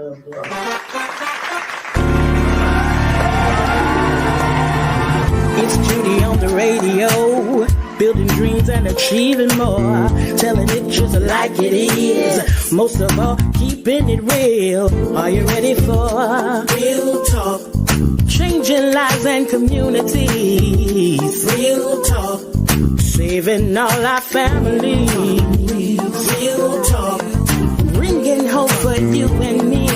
It's Judy on the radio, building dreams and achieving more, telling it just like it is. Most of all, keeping it real. Are you ready for real talk? Changing lives and communities. Real talk. Saving all our families. Real talk. Bringing hope for you and me.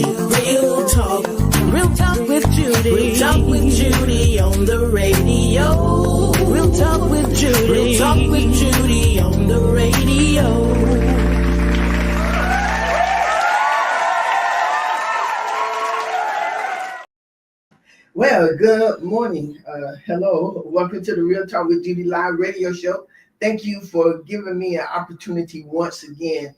Real talk. Real talk with Judy. Real talk with Judy on the radio. Real talk with Judy. Real talk with Judy on the radio. Well, good morning. Hello. Welcome to the Real Talk with Judy live radio show. Thank you for giving me an opportunity once again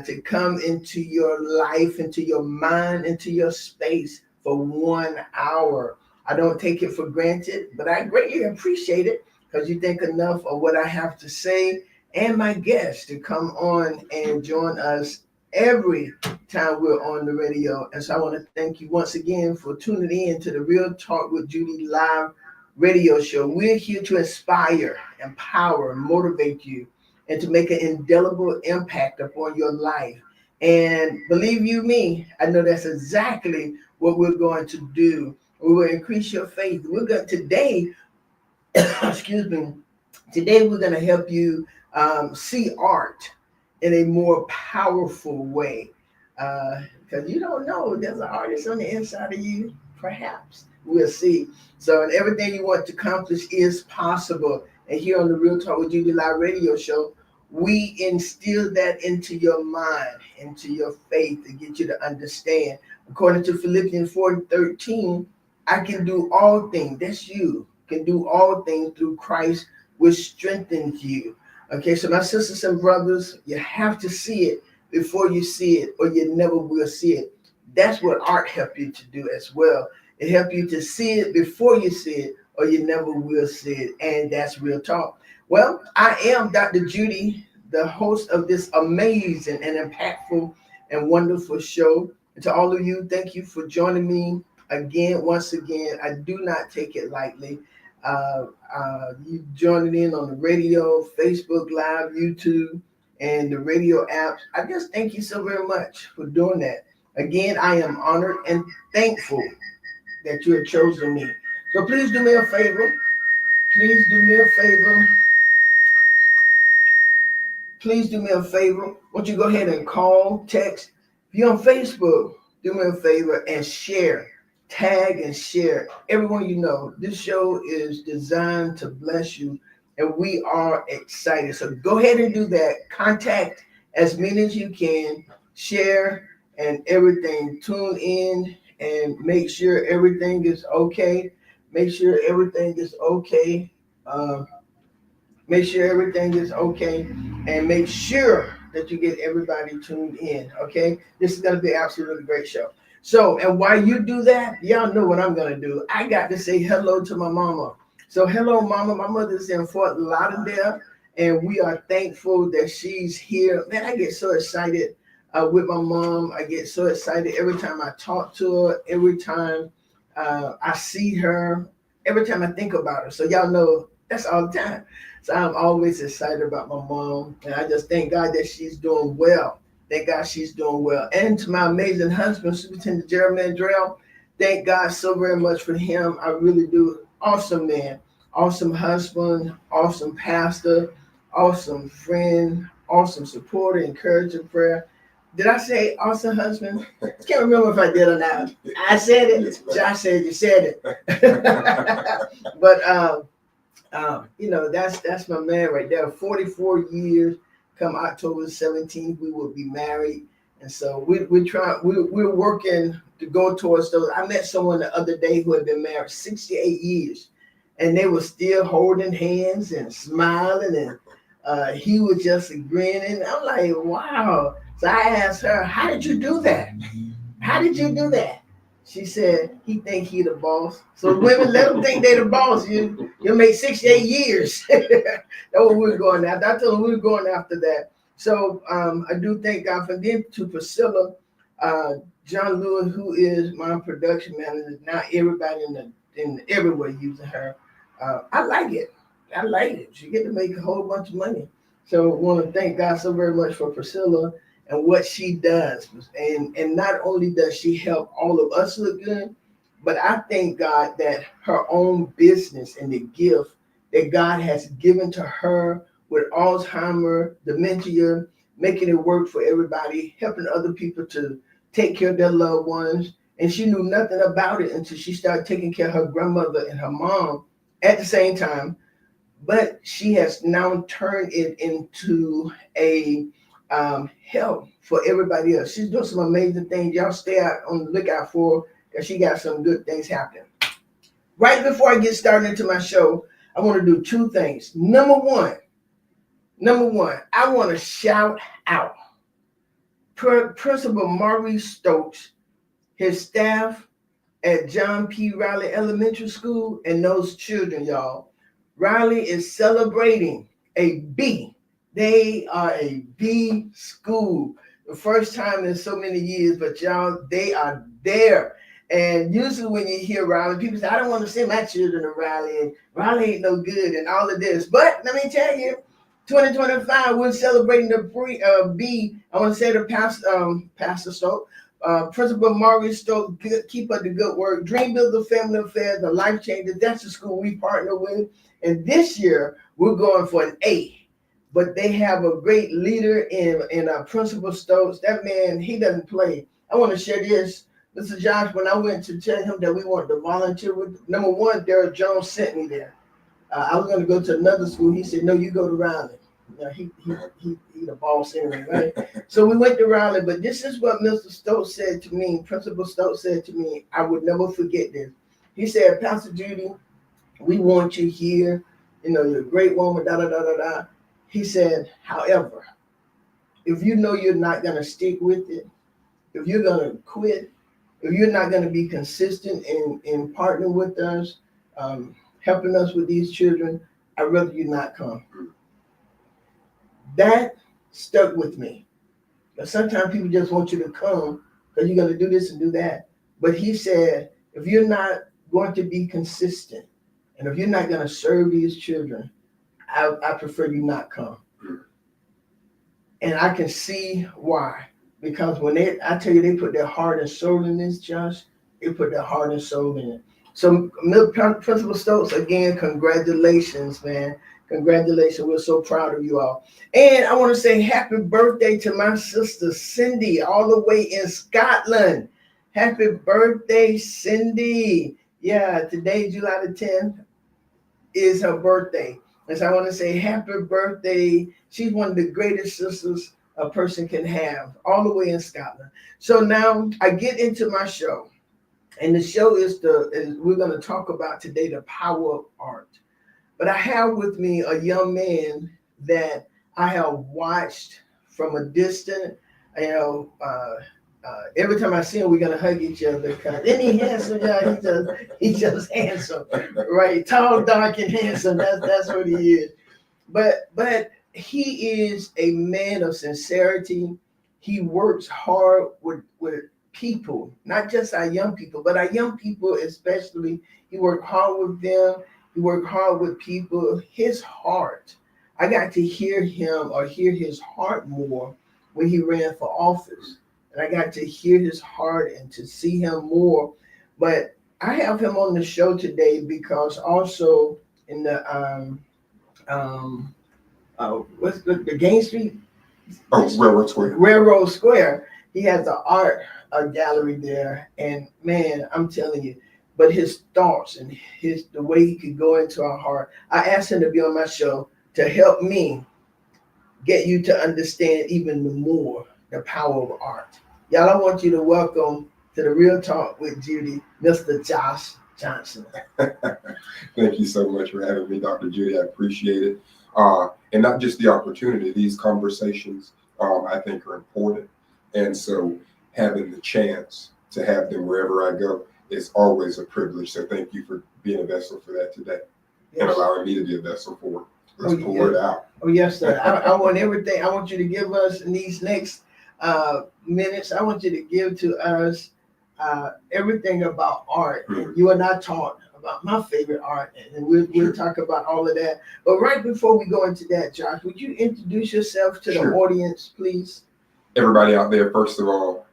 to come into your life, into your mind, into your space for 1 hour. I don't take it for granted, but I greatly appreciate it because you think enough of what I have to say and my guests to come on and join us every time we're on the radio. And so I want to thank you once again for tuning in to the Real Talk with Judy live radio show. We're here to inspire, empower, motivate you, and to make an indelible impact upon your life. And believe you me, I know that's exactly what we're going to do. We will increase your faith. We're going today, excuse me, today we're going to help you see art in a more powerful way. Because you don't know, there's an artist on the inside of you, perhaps. We'll see. So, and everything you want to accomplish is possible. And here on the Real Talk with Judy live radio show, we instill that into your mind, into your faith, to get you to understand. According to Philippians 4:13, I can do all things. That's you. Can do all things through Christ, which strengthens you. Okay, so my sisters and brothers, you have to see it before you see it, or you never will see it. That's what art helps you to do as well. It helps you to see it before you see it, or you never will see it. And that's Real Talk. Well, I am Dr. Judy, the host of this amazing and impactful and wonderful show. And to all of you, thank you for joining me again. Once again, I do not take it lightly. You joining in on the radio, Facebook Live, YouTube, and the radio apps. I just thank you so very much for doing that. Again, I am honored and thankful that you have chosen me. So please do me a favor. Please do me a favor. Please do me a favor. Won't you go ahead and call, text. If you're on Facebook, do me a favor and share. Tag and share. Everyone you know, this show is designed to bless you, and we are excited. So go ahead and do that. Contact as many as you can. Share and everything. Tune in and make sure everything is okay. Make sure everything is okay. Make sure everything is okay, and make sure that you get everybody tuned in. Okay, this is going to be an absolutely great show. So, and while you do that, y'all know what I'm going to do. I got to say hello to my mama. So, hello, mama. My mother's in Fort Lauderdale, and we are thankful that she's here. Man, I get so excited with my mom. I get so excited every time I talk to her, every time I see her, every time I think about her. So, y'all know that's all the time. So, I'm always excited about my mom, and I just thank God that she's doing well. Thank God she's doing well. And to my amazing husband, Superintendent Jeremy Mandrell, thank God so very much for him. I really do. Awesome man, awesome husband, awesome pastor, awesome friend, awesome supporter, encourager, prayer. Did I say awesome husband? I can't remember if I did or not. I said it. Josh said you said it. But you know, that's my man right there. 44 years. Come October 17th, we will be married, and so we're working to go towards those. I met someone the other day who had been married 68 years, and they were still holding hands and smiling, and he was just grinning. I'm like, wow. So I asked her, how did you do that? How did you do that? She said, he think he the boss. So women, let them think they the boss. You'll make 68 years. That's what we're going after. I told them we were going after that. So I do thank God for them. To Priscilla, John Lewis, who is my production manager. Now everybody in everywhere using her. I like it. I like it. She get to make a whole bunch of money. So I want to thank God so very much for Priscilla and what she does. And not only does she help all of us look good, but I thank God that her own business and the gift that God has given to her with Alzheimer, dementia, making it work for everybody, helping other people to take care of their loved ones. And she knew nothing about it until she started taking care of her grandmother and her mom at the same time. But she has now turned it into a help for everybody else. She's doing some amazing things. Y'all stay out on the lookout for, because she got some good things happening. Right before I get started into my show, I want to do two things. Number one, I want to shout out Principal Maurice Stokes, his staff at John P. Riley Elementary School, and those children, y'all. Riley is celebrating a B. They are a B school. The first time in so many years, but y'all, they are there. And usually when you hear Riley, people say, I don't want to send my children to Riley, and Riley ain't no good, and all of this. But let me tell you, 2025, we're celebrating the B. I want to say to Pastor Stokes, Principal Maurice Stokes, keep up the good work. Dream Builder Family Affairs, the Life Changers, that's the school we partner with. And this year, we're going for an A. But they have a great leader in Principal Stokes. That man, he doesn't play. I want to share this. Mr. Josh, when I went to tell him that we wanted to volunteer with, number one, Derek Jones sent me there. I was going to go to another school. He said, no, you go to Riley. Now, he the boss anyway, right? So we went to Riley, but this is what Mr. Stokes said to me. Principal Stokes said to me, I would never forget this. He said, Pastor Judy, we want you here. You know, you're a great woman, da-da-da-da-da. He said, however, if you know you're not going to stick with it, if you're going to quit, if you're not going to be consistent in partnering with us, helping us with these children, I'd rather you not come. That stuck with me. But sometimes people just want you to come because you're going to do this and do that. But he said, if you're not going to be consistent, and if you're not going to serve these children, I prefer you not come. And I can see why. Because when I tell you, they put their heart and soul in this, Josh, they put their heart and soul in it. So, Principal Stokes, again, congratulations, man. Congratulations. We're so proud of you all. And I want to say happy birthday to my sister, Cindy, all the way in Scotland. Happy birthday, Cindy. Yeah, today, July the 10th, is her birthday. And so I want to say happy birthday. She's one of the greatest sisters a person can have, all the way in Scotland. So now I get into my show. And the show is we're going to talk about today the power of art. But I have with me a young man that I have watched from a distance. You know, every time I see him, we're gonna hug each other. Isn't he handsome? Yeah, he's just handsome, right? Tall, dark, and handsome. That's what he is. But he is a man of sincerity. He works hard with people, not just our young people, but our young people especially. He worked hard with them. He worked hard with people. His heart, I got to hear his heart more when he ran for office. And I got to hear his heart and to see him more. But I have him on the show today because also in the what's the Gain Street? Railroad Square. He has an art gallery there. And man, I'm telling you, but his thoughts and the way he could go into our heart. I asked him to be on my show to help me get you to understand even more the power of art. Y'all, I want you to welcome to the Real Talk with Judy, Mr. Josh Johnson. Thank you so much for having me, Dr. Judy. I appreciate it. And not just the opportunity, these conversations I think are important. And so having the chance to have them wherever I go is always a privilege. So thank you for being a vessel for that today. Yes. And allowing me to be a vessel for it. Let's pour it out. Oh, yes, sir. I want everything. I want you to give us in these next minutes, I want you to give to us everything about art. And you and I talked about my favorite art, and we'll talk about all of that. But right before we go into that, Josh, would you introduce yourself to the audience, please? Everybody out there, first of all,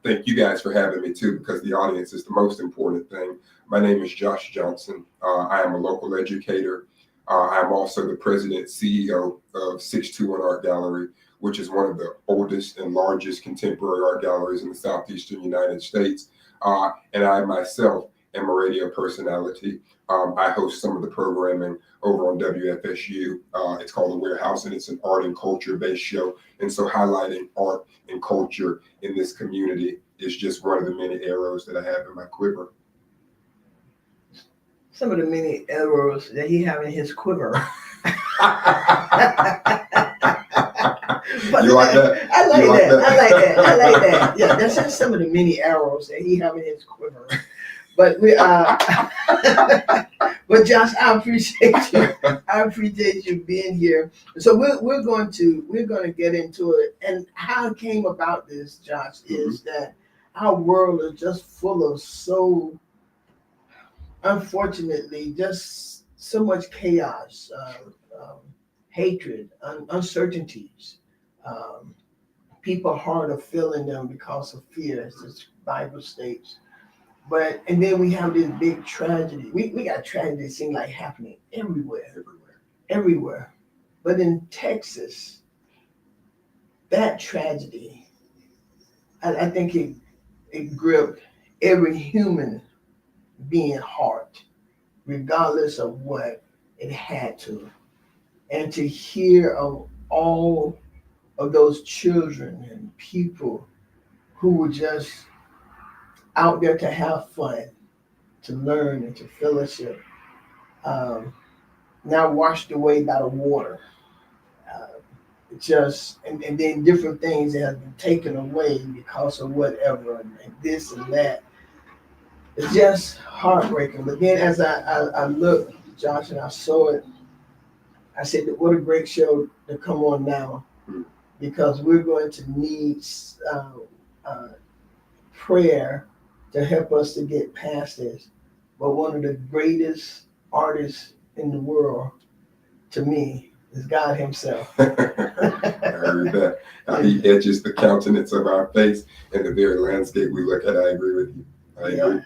thank you guys for having me too, because the audience is the most important thing. My name is Josh Johnson. I am a local educator. I'm also the president CEO of 621 Art Gallery, which is one of the oldest and largest contemporary art galleries in the southeastern United States. And I myself am a radio personality. I host some of the programming over on WFSU. It's called The Warehouse, and it's an art and culture-based show. And so highlighting art and culture in this community is just one of the many arrows that I have in my quiver. Some of the many arrows that he have in his quiver. You like that? I like that. Yeah, that's just some of the many arrows that he have in his quiver. But but Josh, I appreciate you. I appreciate you being here. So we're going to get into it. And how it came about this, Josh, is that our world is just full of unfortunately, just so much chaos, hatred, uncertainties. People hard of feeling them because of fear, as the Bible states. And then we have this big tragedy. We got tragedy seem like happening everywhere. But in Texas, that tragedy, I think it gripped every human being heart, regardless of what it had to. And to hear of all of those children and people who were just out there to have fun, to learn and to fellowship, now washed away by the water. And then different things that have been taken away because of whatever, and this and that. It's just heartbreaking. But then as I looked, Josh, and I saw it, I said, what a great show to come on now, because we're going to need prayer to help us to get past this. But one of the greatest artists in the world, to me, is God himself. I heard that. He etches the countenance of our face and the very landscape we look at. I agree with you. I agree.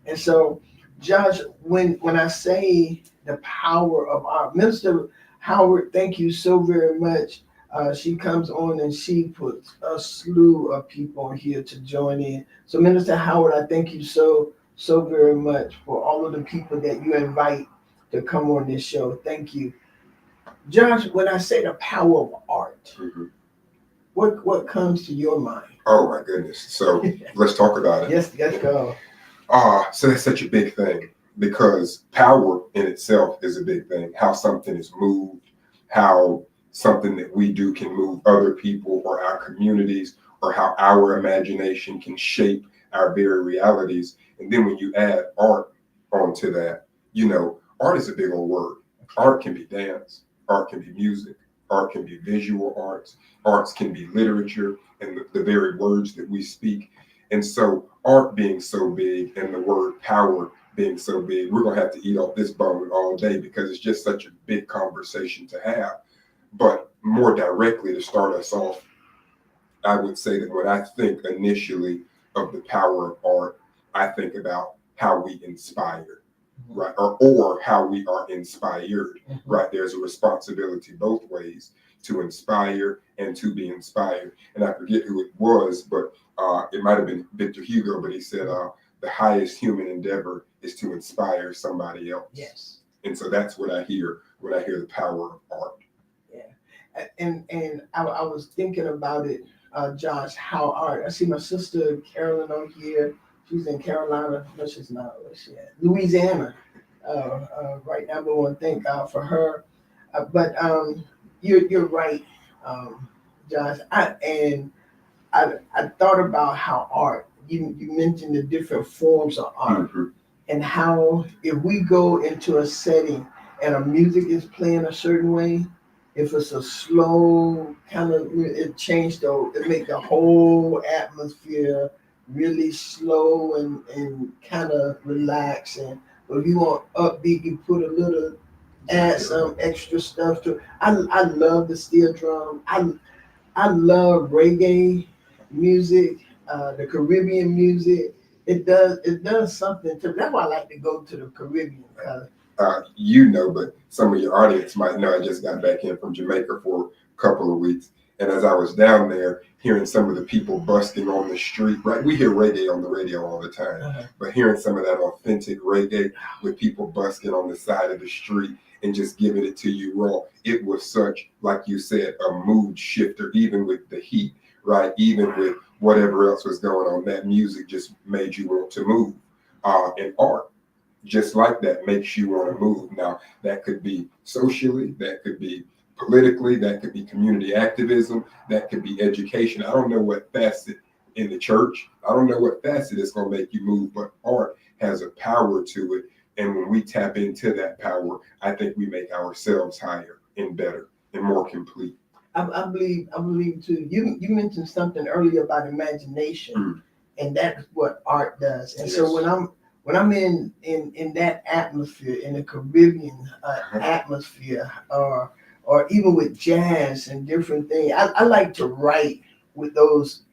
And so, Josh, when I say the power of art, Minister Howard, thank you so very much. She comes on and she puts a slew of people here to join in. So, Minister Howard, I thank you so very much for all of the people that you invite to come on this show. Thank you. Josh, when I say the power of art, what comes to your mind? Oh, my goodness. So let's talk about it. Yes, let's go. So that's such a big thing, because power in itself is a big thing. How something is moved, how something that we do can move other people or our communities, or how our imagination can shape our very realities. And then when you add art onto that, art is a big old word. Art can be dance, art can be music, art can be visual arts can be literature and the very words that we speak. And so art being so big and the word power being so big, we're going to have to eat off this bone all day, because it's just such a big conversation to have. But more directly, to start us off, I would say that when I think initially of the power of art, I think about how we inspire, right? Or how we are inspired, right? There's a responsibility both ways, to inspire and to be inspired. And I forget who it was, but it might have been Victor Hugo, but he said the highest human endeavor is to inspire somebody else. Yes. And so that's what I hear when I hear the power of art. Yeah. And I was thinking about it, Josh, how art, I see my sister Carolyn on here. She's in Carolina. No, she's not. Where's she at? Louisiana. Right now, we want to thank God for her. But you're right, Josh. I thought about how art, you mentioned the different forms of art, and how if we go into a setting and a music is playing a certain way, If it's a slow kind of, it changed it make the whole atmosphere really slow and kind of relaxing. But if you want upbeat, you put a little, add some extra stuff to. I love the steel drum. I love reggae music, the Caribbean music. It does something to. That's why I like to go to the Caribbean. But some of your audience might know I just got back in from Jamaica for a couple of weeks. And as I was down there, hearing some of the people busking on the street, right? We hear reggae on the radio all the time, but hearing some of that authentic reggae with people busking on the side of the street and just giving it to you raw, it was such, like you said, a mood shifter, even with the heat, right? Even with whatever else was going on, that music just made you want to move. And art, just like that, makes you want to move. Now, that could be socially, that could be politically, that could be community activism, that could be education. I don't know what facet in the church, I don't know what facet is going to make you move, but art has a power to it. And when we tap into that power, I think we make ourselves higher and better and more complete. I believe too. You mentioned something earlier about imagination, and that's what art does. And so when I'm in that atmosphere, in the Caribbean atmosphere, or even with jazz and different things, I like to write with those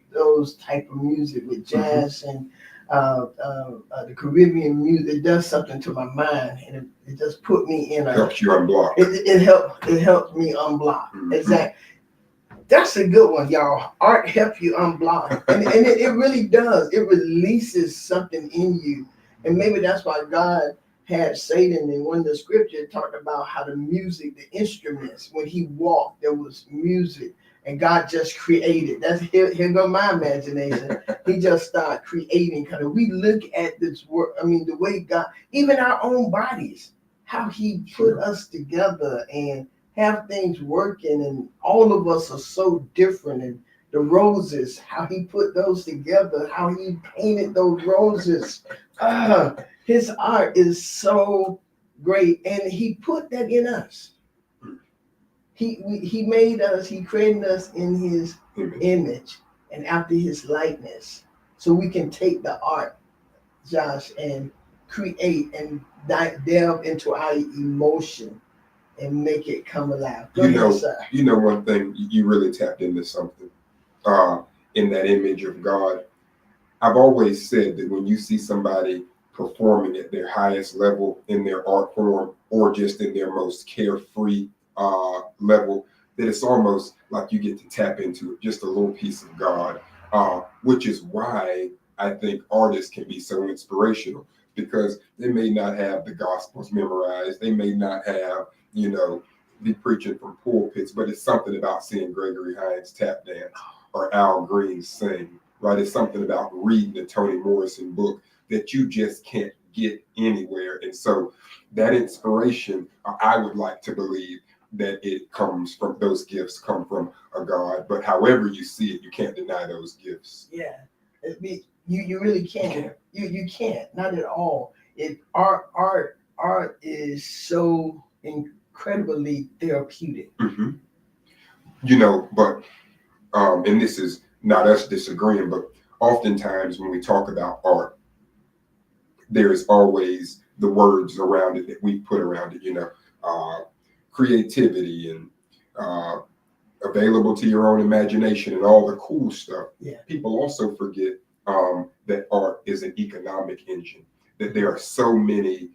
type of music, with jazz and the Caribbean music. It does something to my mind, and it just put me in helps you unblock. It helps me unblock. Exactly. That's a good one, y'all. Art helps you unblock, and it really does. It releases something in you, and maybe that's why God had Satan in one of the scriptures talked about how the music, the instruments, when he walked, there was music, and God just created. That's here go my imagination. He just started creating. Because we look at this work, I mean, the way God, even our own bodies, how he put us together and have things working, and all of us are so different. And the roses, how he put those together, how he painted those roses. His art is so great, and he put that in us. He made us, he created us in his image and after his likeness. So we can take the art, Josh, and create and delve into our emotion and make it come alive. You know one thing, you really tapped into something in that image of God. I've always said that when you see somebody performing at their highest level in their art form, or just in their most carefree level, that it's almost like you get to tap into just a little piece of God, which is why I think artists can be so inspirational, because they may not have the Gospels memorized, they may not have, be preaching from pulpits, but it's something about seeing Gregory Hines tap dance or Al Green sing, right? It's something about reading the Toni Morrison book that you just can't get anywhere. And so that inspiration, I would like to believe that it comes from, those gifts come from a God, but however you see it, you can't deny those gifts. Yeah, you really can't. You can't, not at all. Art is so incredibly therapeutic. Mm-hmm. But and this is not us disagreeing, but oftentimes when we talk about art, there's always the words around it that we put around it, creativity and available to your own imagination and all the cool stuff. Yeah. People also forget that art is an economic engine, that there are so many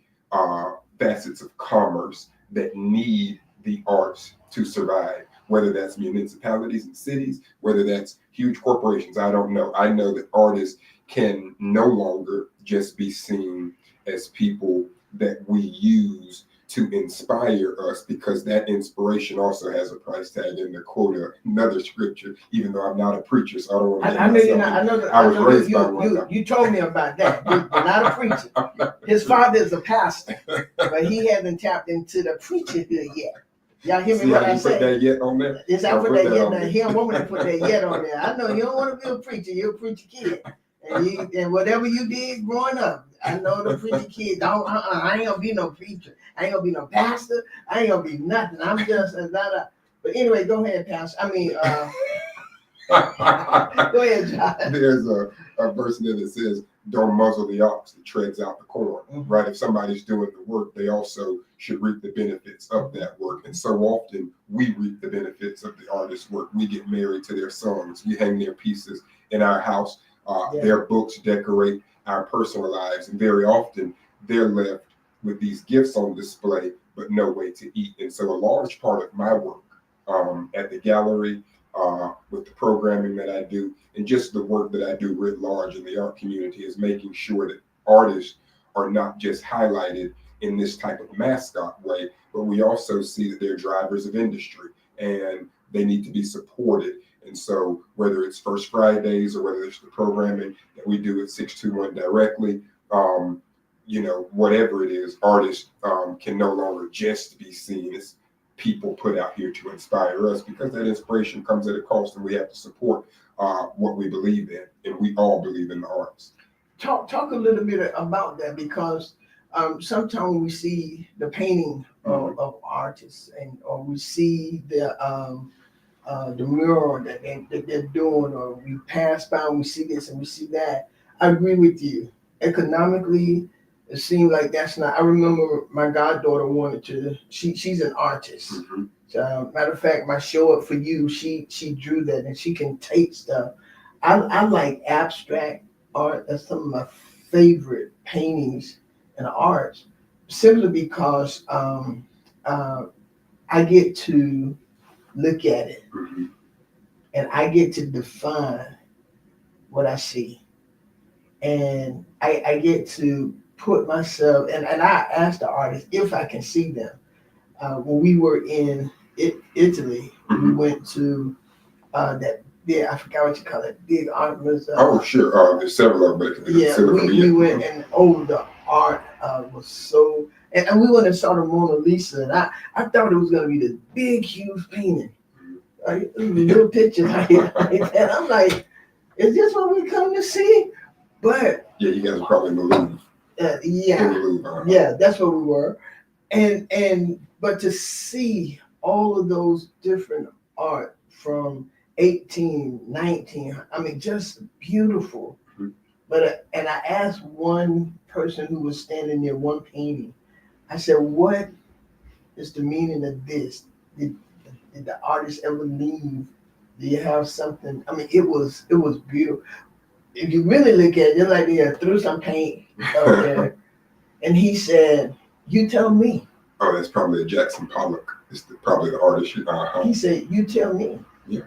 facets of commerce that need the arts to survive, whether that's municipalities and cities, whether that's huge corporations. I don't know. I know that artists can no longer just be seen as people that we use to inspire us, because that inspiration also has a price tag. In the quote another scripture, even though I'm not a preacher, so I don't want to. I know you're not. I was raised by one. You told me about that. You're not a preacher. His father is a pastor, but he hasn't tapped into the preacherhood yet. Y'all hear me? What I say? Put that yet on there? Yes, I put that yet. Now he don't want me to put that yet on there. I know you don't want to be a preacher. You're a preacher kid. And whatever you did growing up, I know the preacher kids. I ain't gonna be no preacher. I ain't gonna be no pastor. I ain't gonna be nothing. I'm just but But anyway, go ahead, Pastor. Go ahead, John. There's a verse in there that says, don't muzzle the ox that treads out the corn, right? If somebody's doing the work, they also should reap the benefits of that work. And so often we reap the benefits of the artist's work. We get married to their songs. We hang their pieces in our house. Their books decorate our personal lives. And very often they're left with these gifts on display, but no way to eat. And so a large part of my work at the gallery, with the programming that I do, and just the work that I do writ large in the art community, is making sure that artists are not just highlighted in this type of mascot way, but we also see that they're drivers of industry and they need to be supported. And so whether it's First Fridays or whether it's the programming that we do at 621 directly, whatever it is, artists can no longer just be seen as people put out here to inspire us, because that inspiration comes at a cost, and we have to support what we believe in, and we all believe in the arts. Talk a little bit about that, because sometimes we see the painting of artists, or we see the mural that they're doing, or we pass by and we see this and we see that. I agree with you. Economically, it seemed like that's not. I remember my goddaughter wanted to. She's an artist. Matter of fact, my Show Up For You, she drew that, and she can tape stuff. I like abstract art. That's some of my favorite paintings and arts, simply because I get to look at it and I get to define what I see, and I get to put myself, and I asked the artist if I can see them. When we were in Italy, we went to that big, I forgot what you call it, big art museum. Oh, sure. There's several of them. Yeah, we went, and the art was so, and we went and saw the Mona Lisa, and I thought it was going to be this big, huge painting. Little pictures like that. I'm like, is this what we come to see? But yeah, you guys are probably in the Louvre. Yeah, that's what we were, and but to see all of those different art from 1819, I mean, just beautiful. But and I asked one person who was standing near one painting, I said, "What is the meaning of this? Did the artist ever leave? Do you have something?" I mean, it was beautiful. If you really look at it, it's like they threw some paint up there. And he said, "You tell me." Oh, that's probably a Jackson Pollock. It's probably the artist. He said, "You tell me." Yeah.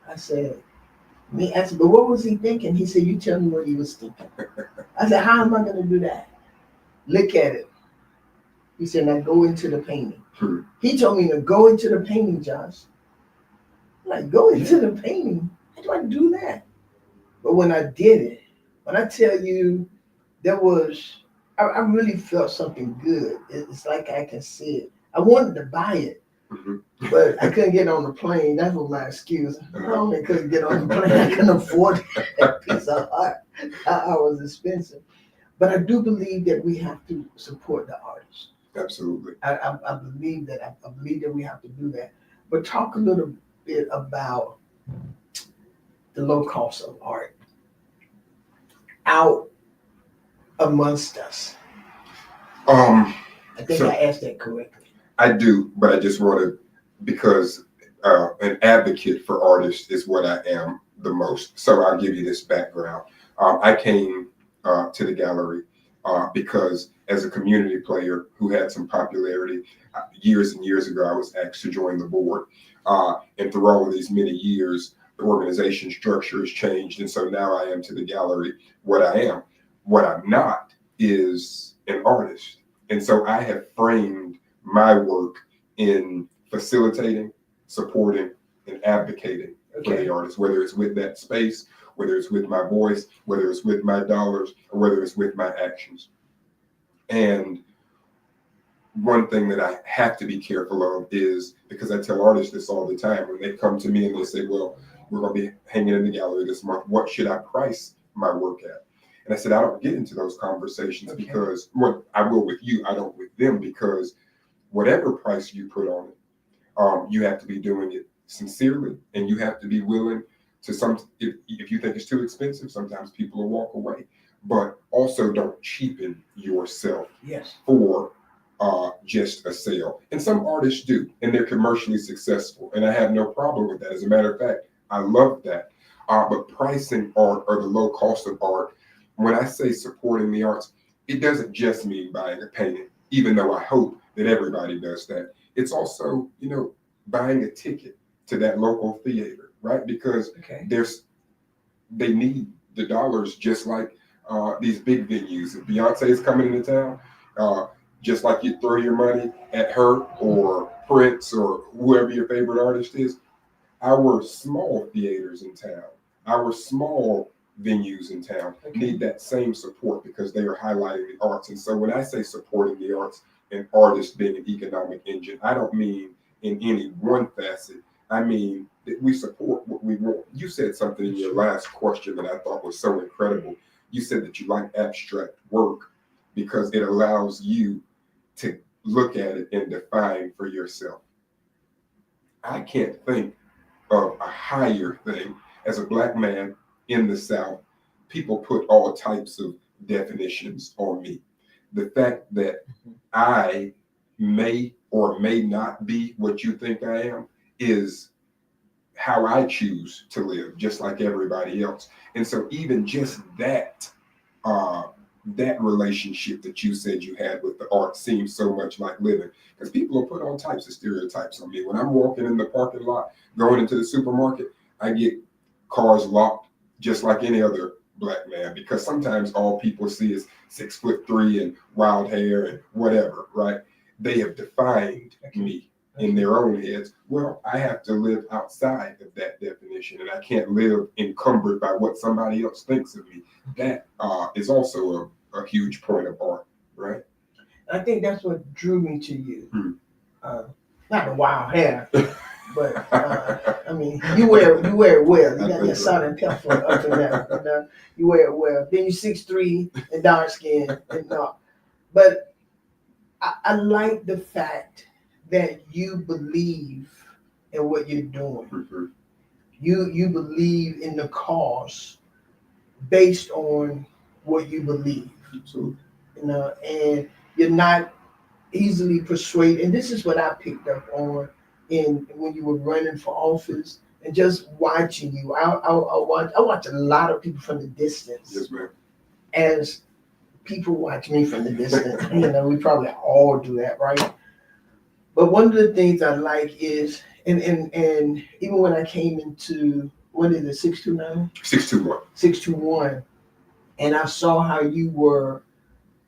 I said, but what was he thinking? He said, "You tell me what he was thinking." I said, "How am I going to do that?" Look at it. He said, "Now go into the painting." He told me to go into the painting, Josh. I'm like, go into the painting? How do I do that? But when I did it, when I tell you, I really felt something good. It's like I can see it. I wanted to buy it, but I couldn't get on the plane. That was my excuse. I only couldn't get on the plane. I couldn't afford that piece of art. I was expensive. But I do believe that we have to support the artists. Absolutely. I believe that. I believe that we have to do that. But talk a little bit about the low cost of art out amongst us. I think I asked that correctly. I do, but I just want to, because an advocate for artists is what I am the most. So I'll give you this background. I came to the gallery because as a community player who had some popularity, years and years ago, I was asked to join the board. And through all of these many years, the organization structure has changed. And so now I am to the gallery what I am. What I'm not is an artist. And so I have framed my work in facilitating, supporting, and advocating for the artist, whether it's with that space, whether it's with my voice, whether it's with my dollars, or whether it's with my actions. And one thing that I have to be careful of is, because I tell artists this all the time, when they come to me and they say, well, we're going to be hanging in the gallery this month, what should I price my work at? And I said, I don't get into those conversations because, well, I will with you, I don't with them, because whatever price you put on it, You have to be doing it sincerely, and you have to be willing to if you think it's too expensive, sometimes people will walk away. But also don't cheapen yourself Yes. for just a sale. And some artists do, and they're commercially successful. And I have no problem with that. As a matter of fact, I love that. But pricing art or the low cost of art, when I say supporting the arts, it doesn't just mean buying a painting, even though I hope that everybody does that. It's also, buying a ticket to that local theater, right? Because they need the dollars just like these big venues. If Beyonce is coming into town, just like you throw your money at her or Prince or whoever your favorite artist is, our small theaters in town, our small venues in town need that same support because they are highlighting the arts. And so when I say supporting the arts and artists being an economic engine, I don't mean in any one facet. I mean that we support what we want. You said something in your last question that I thought was so incredible. You said that you like abstract work because it allows you to look at it and define for yourself. I can't think of a higher thing. As a Black man in the South, people put all types of definitions on me. The fact that I may or may not be what you think I am is how I choose to live, just like everybody else. And so even just that relationship that you said you had with the art seems so much like living, because people will put all types of stereotypes on me. When I'm walking in the parking lot, going into the supermarket, I get cars locked just like any other Black man, because sometimes all people see is 6'3" and wild hair and whatever, right? They have defined me in their own heads. Well, I have to live outside of that definition, and I can't live encumbered by what somebody else thinks of me. That is also a huge point of art, right? I think that's what drew me to you. Not the wild hair, but I mean, you wear it well. You got that salt and pepper up in there. You wear it well. Then you're 6'3" and dark skin and all. But I like the fact that you believe in what you're doing. Mm-hmm. You believe in the cause based on what you believe. Absolutely. And you're not easily persuaded. And this is what I picked up on when you were running for office and just watching you. I watch a lot of people from the distance. Yes, ma'am. As people watch me from the distance. We probably all do that, right? But one of the things I like is, and even when I came into, what is it, 629? 621. 621, and I saw how you were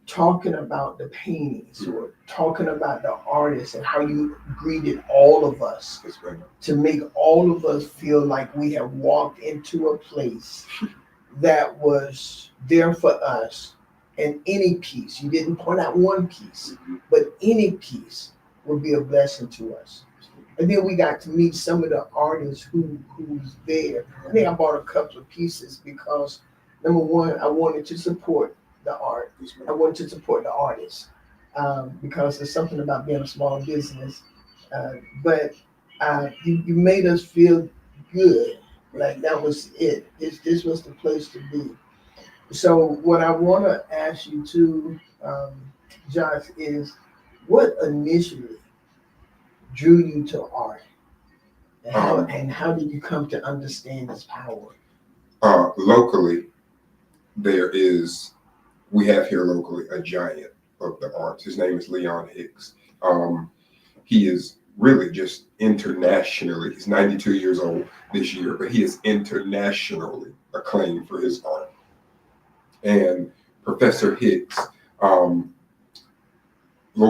talking about the paintings, or talking about the artists, and how you greeted all of us to make all of us feel like we have walked into a place that was there for us. And any piece, you didn't point out one piece, but any piece would be a blessing to us. And then we got to meet some of the artists who's there. I think I bought a couple of pieces because, number one, I wanted to support the art. I wanted to support the artists because there's something about being a small business. But you made us feel good, like that was it. This was the place to be. So what I want to ask you too, Josh, is what initially drew you to art? And how did you come to understand its power? Locally, we have here locally a giant of the arts. His name is Leon Hicks. He is really just internationally, he's 92 years old this year, but he is internationally acclaimed for his art. And Professor Hicks, little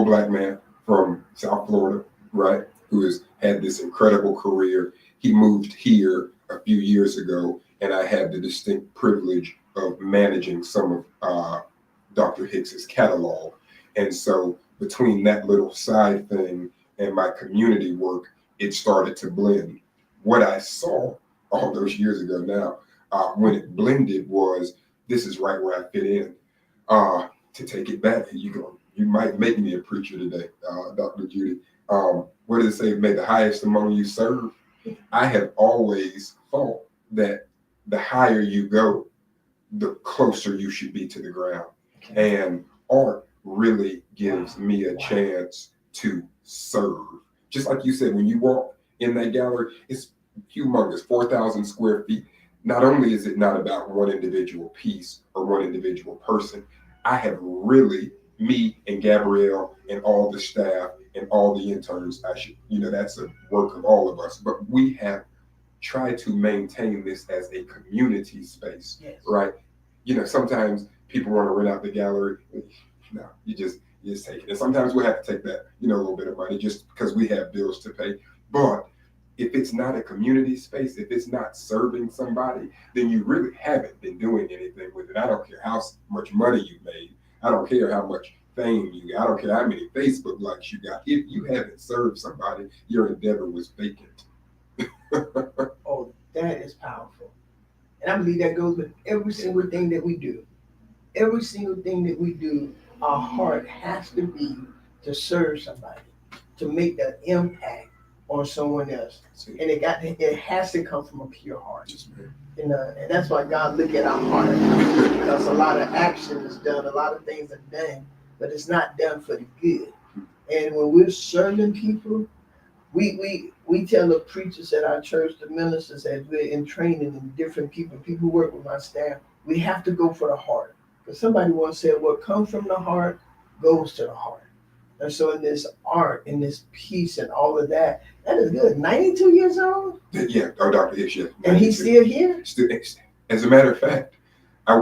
Black man from South Florida, right, who has had this incredible career. He moved here a few years ago, and I had the distinct privilege of managing some of Dr. Hicks's catalog. And so between that little side thing and my community work, it started to blend. What I saw all those years ago now, when it blended, was this is right where I fit in. To take it back, you might make me a preacher today, Dr. Judy. What does it say? May the highest among you serve. I have always thought that the higher you go, the closer you should be to the ground. Okay. And art really gives me a Wow. chance to serve. Just like you said, when you walk in that gallery, it's humongous, 4,000 square feet. Not only is it not about one individual piece or one individual person, I have really, me and Gabrielle and all the staff and all the interns, that's a work of all of us, but we have tried to maintain this as a community space, Yes. right? Sometimes people want to rent out the gallery. No, you just take it. And sometimes we have to take that, a little bit of money just because we have bills to pay. But if it's not a community space, if it's not serving somebody, then you really haven't been doing anything with it. I don't care how much money you made. I don't care how much fame you got. I don't care how many Facebook likes you got. If you haven't served somebody, your endeavor was vacant. Oh, that is powerful. And I believe that goes with every single thing that we do. Every single thing that we do, our heart has to be to serve somebody, to make the impact on someone else. And it has to come from a pure heart. And that's why God look at our heart, because a lot of action is done, a lot of things are done, but it's not done for the good. And when we're serving people, we tell the preachers at our church, the ministers, as we're in training and different people who work with my staff, we have to go for the heart. Because somebody once said, what comes from the heart goes to the heart. And so in this art, in this peace and all of that, that is good. 92 years old? Yeah, Dr. Hicks, yeah. And he's still here? As a matter of fact, I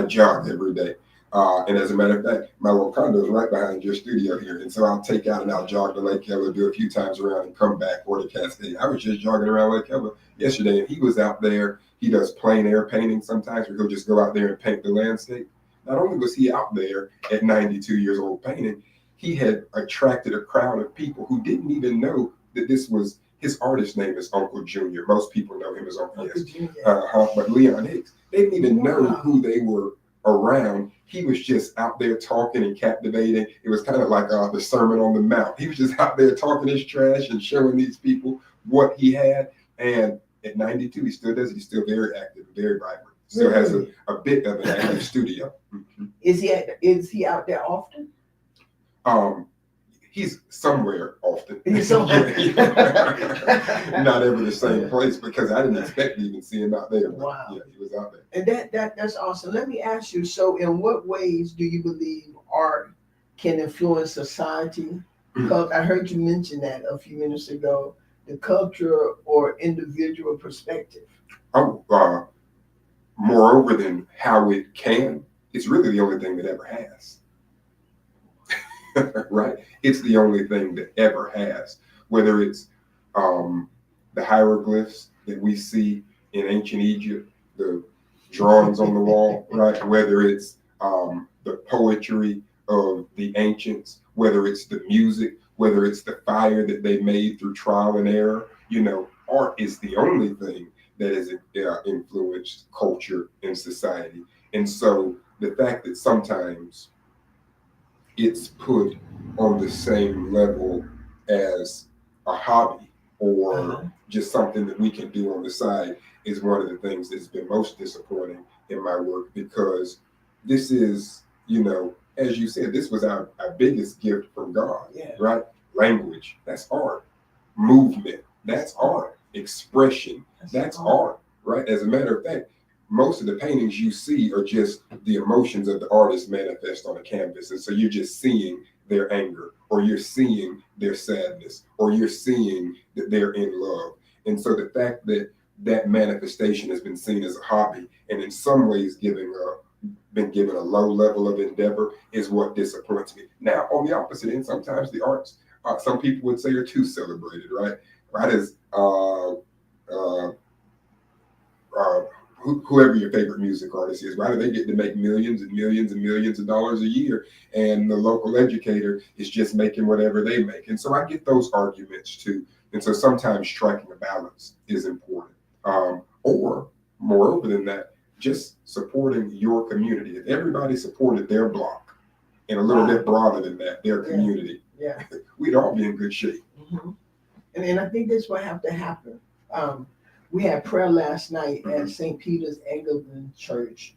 jog every day. And as a matter of fact, my little condo is right behind your studio here. And so I'll take out and I'll jog to Lake Keller, do a few times around and come back or the Cascade. I was just jogging around Lake Keller yesterday and he was out there. He does plein air painting sometimes where he'll just go out there and paint the landscape. Not only was he out there at 92 years old painting, he had attracted a crowd of people who didn't even know that this was his artist name is Uncle Junior. Most people know him as Uncle Junior. But Leon Hicks, they didn't even know who they were around. He was just out there talking and captivating. It was kind of like the Sermon on the Mount. He was just out there talking his trash and showing these people what he had. And at 92, he still does it. He's still very active, very vibrant. Still has a bit of an active studio. Mm-hmm. Is he out there often? He's somewhere often. He's somewhere. Not ever the same place because I didn't expect to even see him out there. Wow. Yeah, he was out there. And that's awesome. Let me ask you, so in what ways do you believe art can influence society? Because I heard you mention that a few minutes ago, the cultural or individual perspective. Moreover than how it can, it's really the only thing that ever has. Right? It's the only thing that ever has. Whether it's the hieroglyphs that we see in ancient Egypt, the drawings on the wall, right? Whether it's the poetry of the ancients, whether it's the music, whether it's the fire that they made through trial and error, art is the only thing that has influenced culture and society. And so the fact that sometimes it's put on the same level as a hobby or just something that we can do on the side is one of the things that's been most disappointing in my work, because this is, as you said, this was our biggest gift from God, right? Language, that's art. Movement, that's art. Expression, that's art, right? As a matter of fact, most of the paintings you see are just the emotions of the artist manifest on a canvas. And so you're just seeing their anger, or you're seeing their sadness, or you're seeing that they're in love. And so the fact that that manifestation has been seen as a hobby and in some ways been given a low level of endeavor is what disappoints me. Now, on the opposite end, sometimes the arts, some people would say, are too celebrated, right? Right as whoever your favorite music artist is, right? They get to make millions and millions and millions of dollars a year, and the local educator is just making whatever they make. And so I get those arguments too. And so sometimes striking a balance is important. Or moreover than that, just supporting your community. If everybody supported their block and a little bit broader than that, their community, Yeah. we'd all be in good shape. Mhm. And I think that's what have to happen. We had prayer last night at St. Peter's Anglican Church,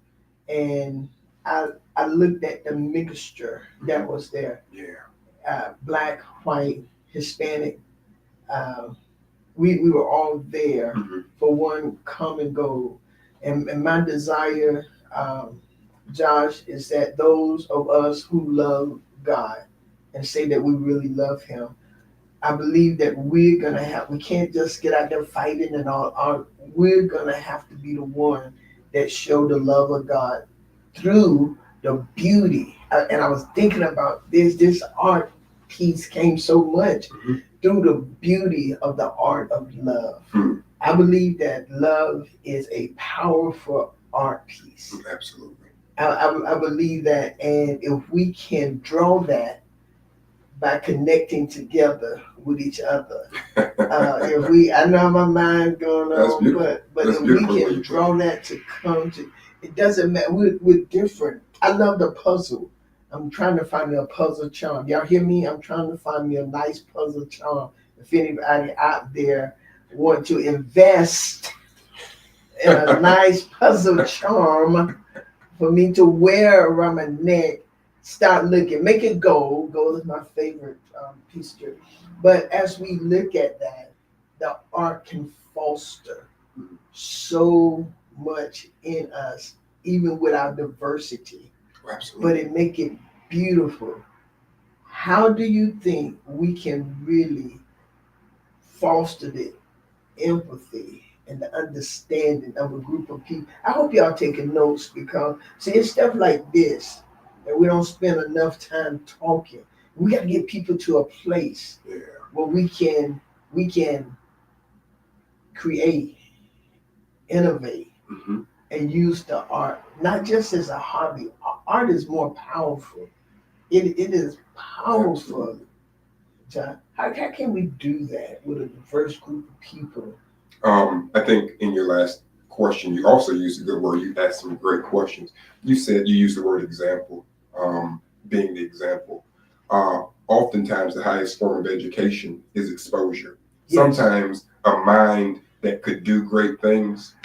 and I looked at the mixture that was there. Yeah. Black, white, Hispanic. We were all there Mhm. for one common goal. And my desire, Josh, is that those of us who love God and say that we really love Him, I believe that we can't just get out there fighting and all. We're gonna have to be the one that show the love of God through the beauty. And I was thinking about this art piece came so much Mhm. through the beauty of the art of love. Mhm. I believe that love is a powerful art piece. Absolutely. I believe that, and if we can draw that by connecting together with each other. I know my mind going That's on, beautiful. but That's if we beautiful when can you draw that to come to, it doesn't matter. We're different. I love the puzzle. I'm trying to find me a puzzle charm. Y'all hear me? I'm trying to find me a nice puzzle charm. If anybody out there want to invest in a nice puzzle charm for me to wear around my neck, start looking, make it gold. Gold is my favorite piece of jewelry. But as we look at that, the art can foster so much in us, even with our diversity. Absolutely. But it make it beautiful. How do you think we can really foster the empathy and the understanding of a group of people? I hope y'all taking notes, because see, it's stuff like this that we don't spend enough time talking. We got to get people to a place Yeah. where we can create, innovate, Mhm. and use the art not just as a hobby. Art is more powerful. It is powerful. Absolutely. John, how can we do that with a diverse group of people? I think in your last question, you also used a good word. You asked some great questions. You said you used the word example, being the example. Oftentimes, the highest form of education is exposure. Yes. Sometimes a mind that could do great things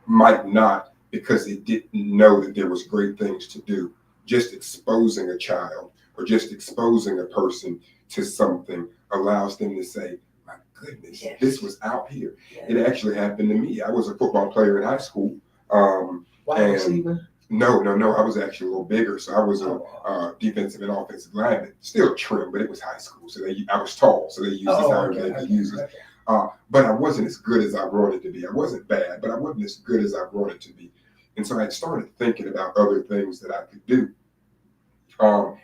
might not, because it didn't know that there was great things to do. Just exposing a child or just exposing a person to something allows them to say, my goodness, Yes. this was out here. Yeah. It actually happened to me. I was a football player in high school. Wide receiver? No. I was actually a little bigger. So I was a defensive and offensive lineman. Still trim, but it was high school. So I was tall. So they used this however they could use it. But I wasn't as good as I wanted to be. I wasn't bad, but I wasn't as good as I wanted to be. And so I started thinking about other things that I could do.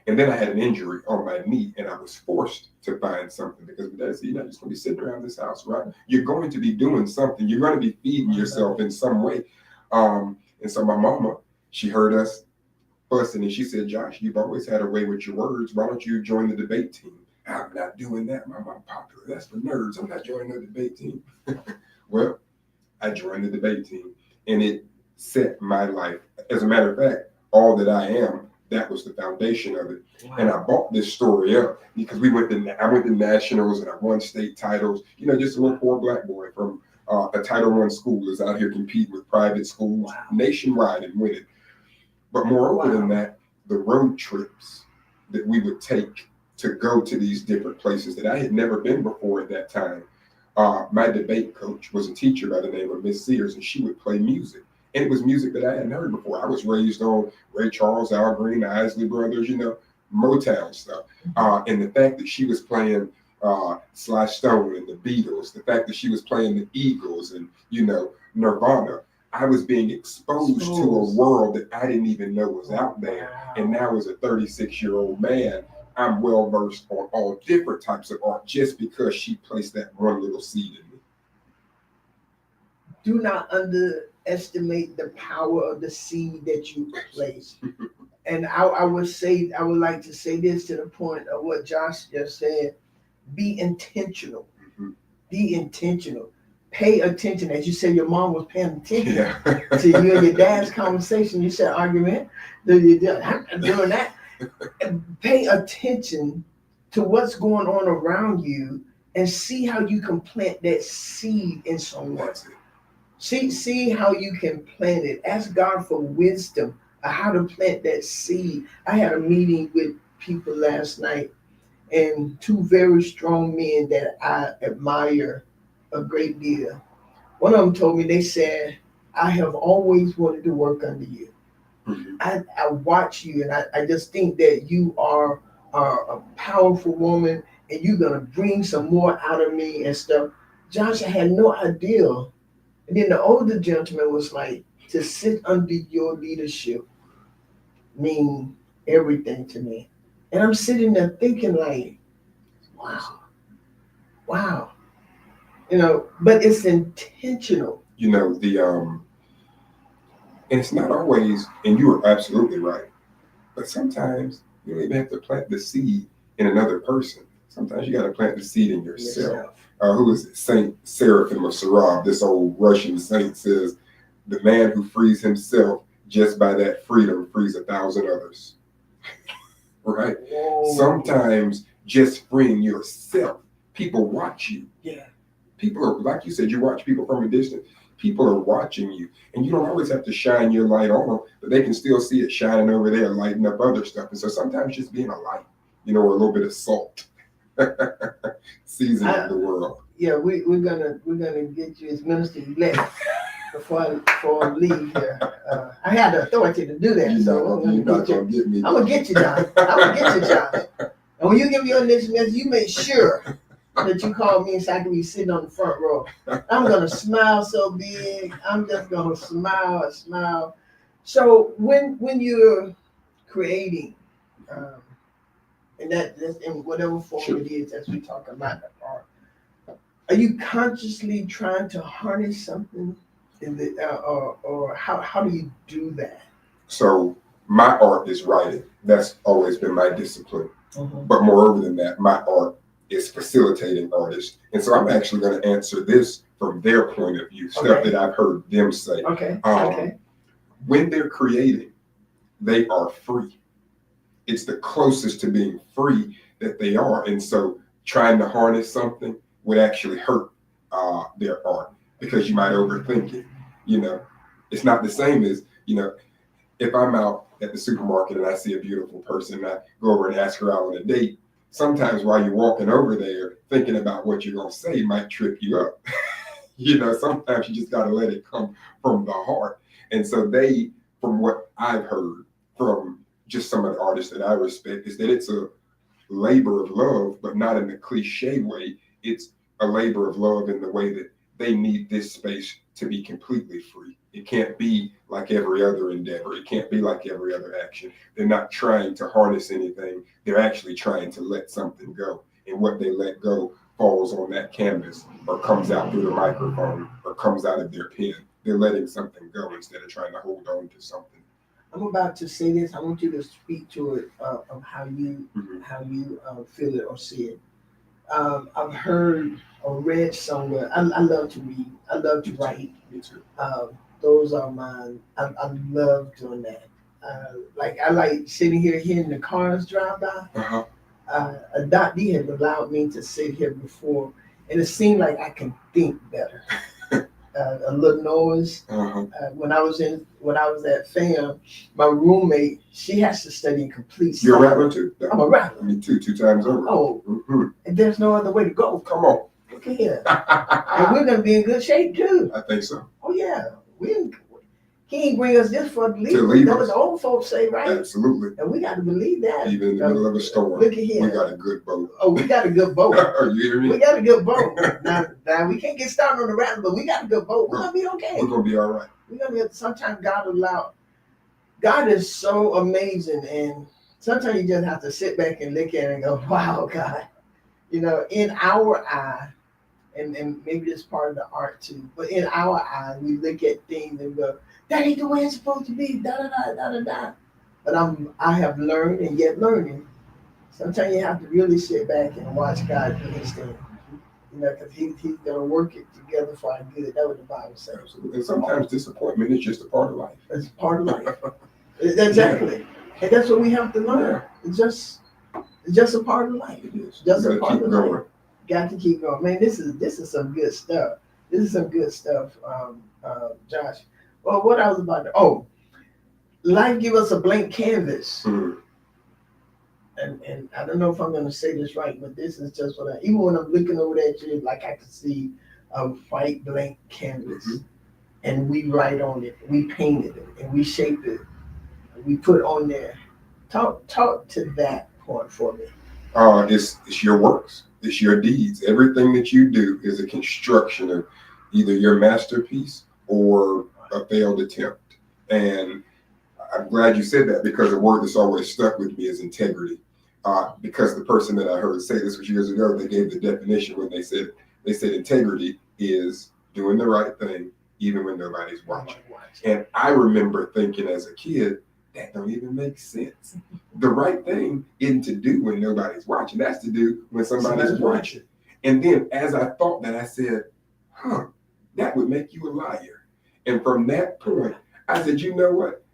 And then I had an injury on my knee, and I was forced to find something, because my dad said, you're not just going to be sitting around this house, right? You're going to be doing something. You're going to be feeding yourself in some way. And so my mama, she heard us fussing, and she said, Josh, you've always had a way with your words. Why don't you join the debate team? I'm not doing that. I'm popular. That's for nerds. I'm not joining the debate team. Well, I joined the debate team, and it set my life. As a matter of fact, all that I am, that was the foundation of it. Wow. And I bought this story up because I went to nationals and I won state titles. Just a little poor black boy from a Title I school is out here competing with private schools nationwide and winning. But moreover than that, the road trips that we would take to go to these different places that I had never been before at that time. My debate coach was a teacher by the name of Miss Sears, and she would play music. And it was music that I hadn't heard before. I was raised on Ray Charles, Al Green, the Isley Brothers, Motown stuff. And the fact that she was playing Sly Stone and the Beatles, the fact that she was playing the Eagles and, Nirvana, I was being exposed to a world that I didn't even know was out there. Wow. And now as a 36-year-old man, I'm well versed on all different types of art just because she placed that one little seed in me. Do not underestimate the power of the seed that you place. And I would like to say this to the point of what Josh just said. Be intentional. Mm-hmm. Be intentional. Pay attention. As you said, your mom was paying attention to you and your dad's conversation. You said argument. I'm not doing that. Pay attention to what's going on around you and see how you can plant that seed in someone. That's it. See how you can plant it. Ask God for wisdom on how to plant that seed. I had a meeting with people last night, and two very strong men that I admire a great deal. One of them told me, they said, I have always wanted to work under you. Mhm. I watch you, and I just think that you are a powerful woman, and you're going to bring some more out of me and stuff. Josh, I had no idea. And then the older gentleman was like, to sit under your leadership mean everything to me. And I'm sitting there thinking like, wow, wow. But it's intentional. And it's not always, and you are absolutely right, but sometimes you don't even have to plant the seed in another person. Sometimes you got to plant the seed in yourself. Who is it? Saint Seraphim of Sarab, this old Russian saint, says, the man who frees himself just by that freedom frees 1,000 others. Right? Whoa. Sometimes just freeing yourself, people watch you. Yeah. People are, like you said, you watch people from a distance. People are watching you, and you don't always have to shine your light on them, but they can still see it shining over there, lighting up other stuff. And so sometimes just being a light, or a little bit of salt, seasoning the world. Yeah, we're gonna get you as minister elect before I leave here. I had the authority to do that, You're not gonna get me. I'm gonna get you, John. I'm gonna get you, John. And when you give me your next message, you make sure that you call me so I can be sitting on the front row. I'm gonna smile so big. I'm just gonna smile. So when you're creating, and that's in whatever form it is, as we talk about the art, are you consciously trying to harness something in the or how do you do that? So my art is writing. That's always been my discipline. Mm-hmm. But moreover than that, my art is facilitating artists. And so I'm actually going to answer this from their point of view, stuff that I've heard them say. Okay. When they're creating, they are free. It's the closest to being free that they are. And so trying to harness something would actually hurt their art because you might overthink it. It's not the same as, if I'm out at the supermarket and I see a beautiful person and I go over and ask her out on a date, sometimes while you're walking over there, thinking about what you're going to say might trip you up. Sometimes you just got to let it come from the heart. And so from what I've heard from just some of the artists that I respect, is that it's a labor of love, but not in the cliche way. It's a labor of love in the way that they need this space to be completely free. It can't be like every other endeavor. It can't be like every other action. They're not trying to harness anything. They're actually trying to let something go. And what they let go falls on that canvas or comes out through the microphone or comes out of their pen. They're letting something go instead of trying to hold on to something. I'm about to say this. I want you to speak to it of how you feel it or see it. I've heard or read somewhere. I love to read. I love to write. Me too. Those are mine. I love doing that. I like sitting here hearing the cars drive by. Uh-huh. Doc D had allowed me to sit here before, and it seemed like I can think better. A little noise. Uh-huh. When I was at FAM, my roommate, she has to study in complete silence. You're a rapper too? I'm a rapper. Me too, 2 times over. Oh, mm-hmm. And there's no other way to go. Come on. Look at here. And we're going to be in good shape too. I think so. Oh, yeah. He ain't bring us this for the leave. That's what the old folks say, right? Absolutely. And we got to believe that. Even in the middle of a storm. Look at here. We got a good boat. Oh, we got a good boat. You hear me? We got a good boat. Now we can't get started on the rap, but we got a good boat. We're going to be okay. We're going to be all right. We're going to be, sometimes God is so amazing. And sometimes you just have to sit back and look at it and go, wow, God. In our eye, and maybe it's part of the art too, but in our eye, we look at things and go, that ain't the way it's supposed to be, da-da-da. But I have learned and yet learning. Sometimes you have to really sit back and watch God do his thing. Because he's going to work it together for our good. That's what the Bible says. Absolutely. And sometimes disappointment is just a part of life. It's part of life. Exactly. And that's what we have to learn. It's just a part of life. It is. Just You a gotta part keep of going. life. Got to keep going. Man, this is some good stuff. This is some good stuff, Josh. Well, what I was about to, life give us a blank canvas. Mhm. And I don't know if I'm gonna say this right, but this is just what even when I'm looking over at you, like I can see a white blank canvas. Mhm. And we write on it, we painted it, and we shaped it, and we put on there. Talk to that point for me. It's your works, it's your deeds. Everything that you do is a construction of either your masterpiece or a failed attempt. And I'm glad you said that, because a word that's always stuck with me is integrity. Because the person that I heard say this was years ago, they gave the definition when they said integrity is doing the right thing even when nobody's watching. And I remember thinking as a kid, that don't even make sense. The right thing isn't to do when nobody's watching. That's to do when somebody's watching. And then as I thought that, I said, that would make you a liar. And from that point, I said, you know what?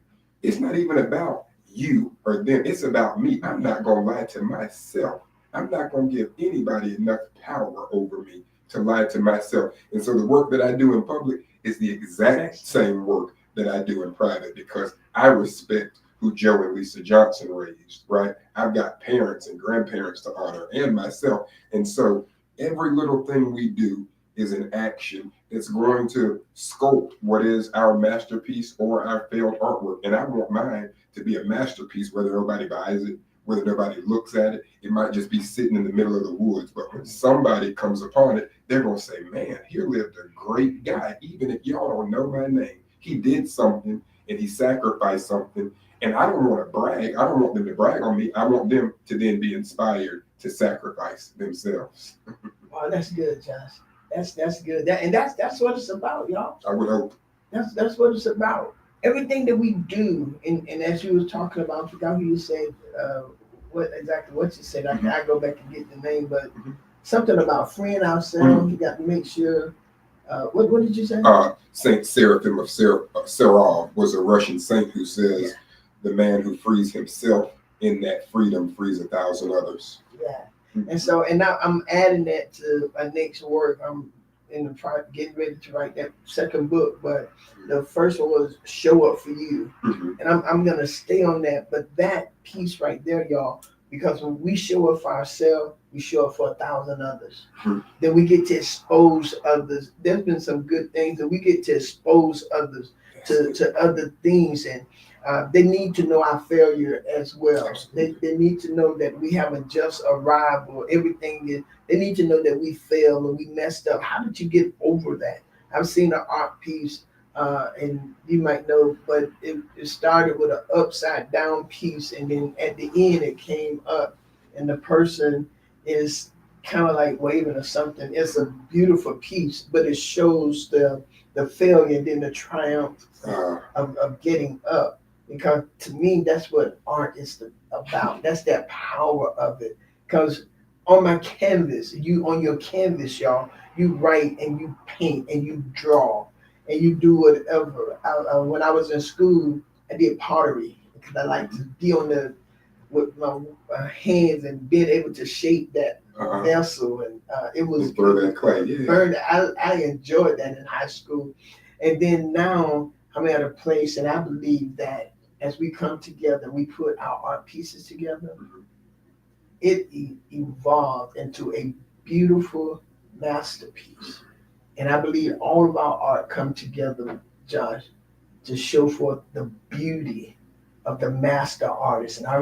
It's not even about you or them. It's about me. I'm not going to lie to myself. I'm not going to give anybody enough power over me to lie to myself. And so the work that I do in public is the exact same work that I do in private, because I respect who Joe and Lisa Johnson raised, right? I've got parents and grandparents to honor, and myself. And so every little thing we do is an action that's going to sculpt what is our masterpiece or our failed artwork. And I want mine to be a masterpiece, whether nobody buys it, whether nobody looks at it. It might just be sitting in the middle of the woods, but when somebody comes upon it, they're going to say, man, here lived a great guy. Even if y'all don't know my name, he did something and he sacrificed something. And I don't want to brag. I don't want them to brag on me. I want them to then be inspired to sacrifice themselves. Oh, that's good, Josh. That's good. That's what it's about, y'all. I would hope. That's what it's about. Everything that we do, and as you was talking about, I forgot who you said, what you said. I go back and get the name, but something about freeing ourselves. You got to make sure. What did you say? Saint Seraphim of Sarov was a Russian saint who says, the man who frees himself in that freedom frees 1,000 others. Yeah. And so, and now I'm adding that to my next work. I'm in the project, getting ready to write that second book, but the first one was Show Up For You. And I'm going to stay on that. But that piece right there, y'all, because when we show up for ourselves, we show up for 1,000 others. Then we get to expose others. There's been some good things, and we get to expose others to other things. And they need to know our failure as well. They need to know that we haven't just arrived or everything. They need to know that we failed and we messed up. How did you get over that? I've seen an art piece, and you might know, but it started with an upside down piece, and then at the end it came up, and the person is kind of like waving or something. It's a beautiful piece, but it shows the failure and then the triumph of getting up. Because to me, that's what art is about. That's that power of it. Because on my canvas, on your canvas, y'all, you write and you paint and you draw and you do whatever. When I was in school, I did pottery because I like to be with my hands and being able to shape that vessel. And it was burn that clay. Yeah. I enjoyed that in high school. And then now I'm at a place, and I believe that as we come together, we put our art pieces together, it evolved into a beautiful masterpiece. And I believe all of our art come together, Josh, to show forth the beauty of the master artist. And I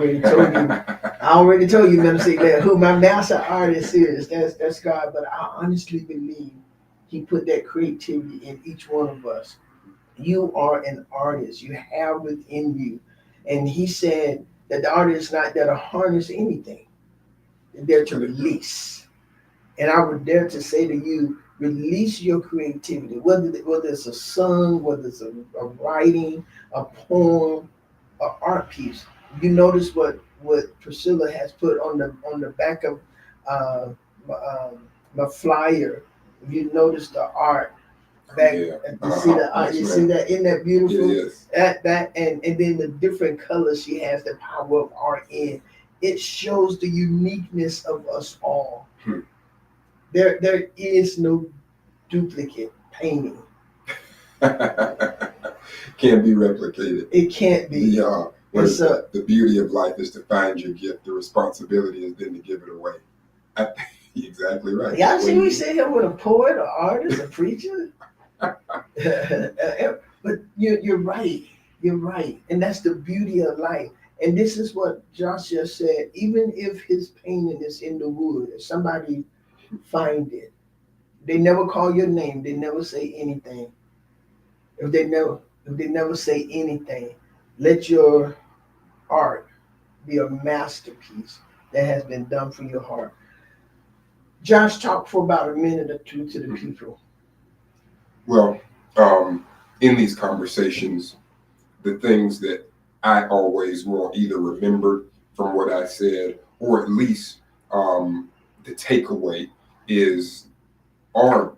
already told you, Minister, that who my master artist is. That's God. But I honestly believe he put that creativity in each one of us. You are an artist. You have within you. And he said that the artist is not there to harness anything. They're there to release. And I would dare to say to you, release your creativity, whether it's a song, whether it's a writing, a poem, an art piece. You notice what Priscilla has put on the back of my flyer. If you notice the art, Back, Yeah. you see that? Yes, You ma'am. see that? Isn't that beautiful? It is. That and then the different colors she has the power of art in. It shows the uniqueness of us all. Hmm. There is no duplicate painting. Can't be replicated. It can't be. The beauty of life is to find your gift. The responsibility is then to give it away. I think you're exactly right. Y'all see me sit here with a poet, an artist, a preacher? But you're right. You're right. And that's the beauty of life. And this is what Joshua said. Even if his painting is in the wood, if somebody find it, they never call your name. They never say anything. If they never say anything, let your art be a masterpiece that has been done from your heart. Josh, talk for about a minute or two to the people. Well, in these conversations, the things that I always want either remembered from what I said, or at least the takeaway is art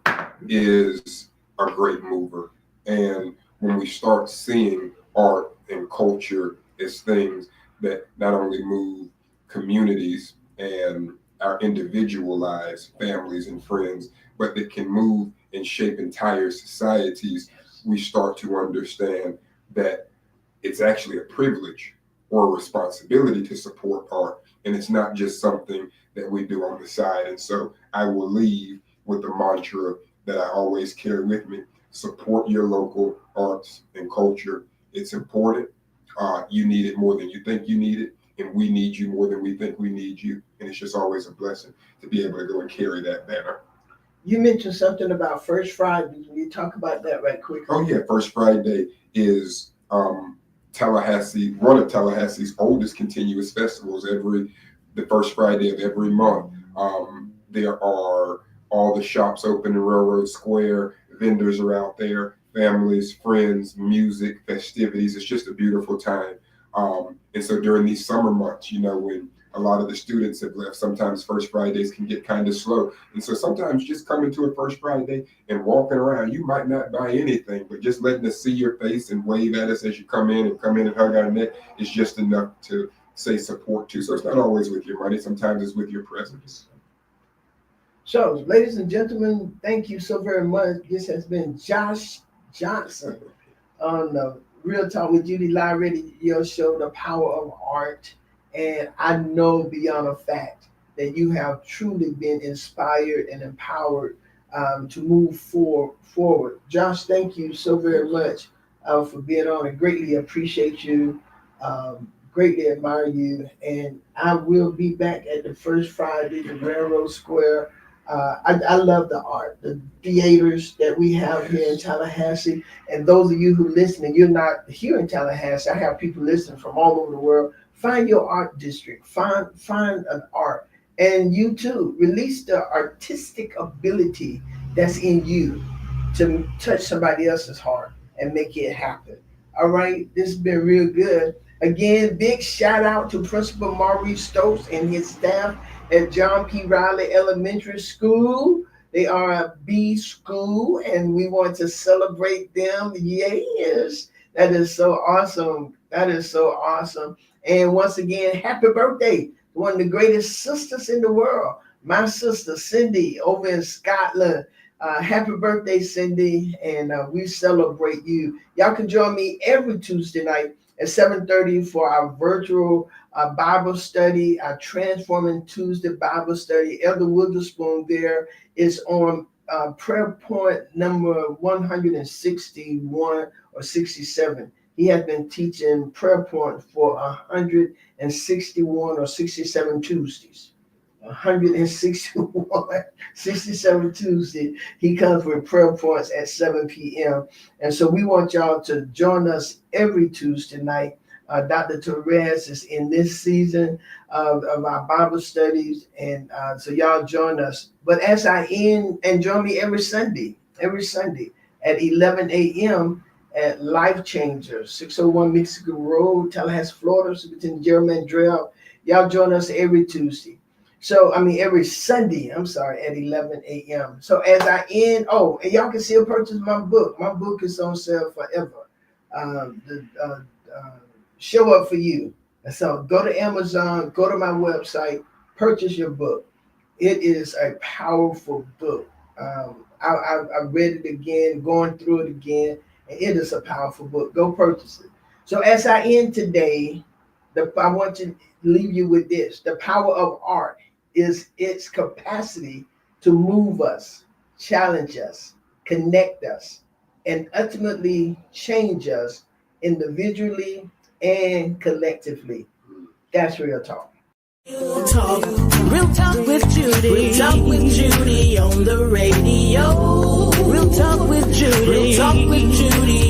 is a great mover. And when we start seeing art and culture as things that not only move communities and our individual lives, families, and friends, but that can move and shape entire societies, we start to understand that it's actually a privilege or a responsibility to support art. And it's not just something that we do on the side. And so I will leave with the mantra that I always carry with me: support your local arts and culture. It's important. You need it more than you think you need it. And we need you more than we think we need you. And it's just always a blessing to be able to go and carry that banner. You mentioned something about First Friday. Can you talk about that right quick? Oh, yeah. First Friday is Tallahassee, one of Tallahassee's oldest continuous festivals. The first Friday of every month, there are all the shops open in Railroad Square. Vendors are out there, families, friends, music, festivities. It's just a beautiful time. And so during these summer months, when a lot of the students have left, sometimes First Fridays can get kind of slow. And so sometimes just coming to a First Friday and walking around, you might not buy anything, but just letting us see your face and wave at us as you come in and hug our neck is just enough to say support to. So it's not always with your money. Sometimes it's with your presence. So, ladies and gentlemen, thank you so very much. This has been Josh Johnson on the Real Talk with Judy Live Radio show, The Power of Art. And I know beyond a fact that you have truly been inspired and empowered to move forward. Josh, thank you so very much for being on. I greatly appreciate you, greatly admire you. And I will be back at the First Friday, the Railroad Square. I love the art, the theaters that we have here in Tallahassee. And those of you who listen, and you're not here in Tallahassee, I have people listening from all over the world. Find your art district, find an art. And you too, release the artistic ability that's in you to touch somebody else's heart and make it happen. All right, this has been real good. Again, big shout out to Principal Maurice Stokes and his staff at John P. Riley Elementary School. They are a B school, and we want to celebrate them. Yes, that is so awesome. That is so awesome. And once again, happy birthday to one of the greatest sisters in the world, my sister Cindy over in Scotland. Happy birthday, Cindy, and we celebrate you. Y'all can join me every Tuesday night at 7:30 for our virtual Bible study, our Transforming Tuesday Bible study. Elder Witherspoon there is on prayer point number 161 or 67. He has been teaching prayer point for 161 or 67 Tuesdays. 161, 67 Tuesday. He comes with prayer points at 7 p.m. And so we want y'all to join us every Tuesday night. Dr. Torres is in this season of our Bible studies. And so y'all join us. But as I end, and join me every Sunday at 11 a.m. at Life Changer, 601 Mexico Road, Tallahassee, Florida, so between Jeremy and Drell. Y'all join us every Tuesday. So, every Sunday, at 11 a.m. So as I end, and y'all can still purchase my book. My book is on sale forever. Show Up For You. And so go to Amazon, go to my website, purchase your book. It is a powerful book. I read it again, going through it again, and it is a powerful book. Go purchase it. So as I end today, I want to leave you with this. The power of art is its capacity to move us, challenge us, connect us, and ultimately change us individually and collectively. That's real talk. Real talk with Judy. Real talk with Judy on the radio. Real talk with Judy. Real talk with Judy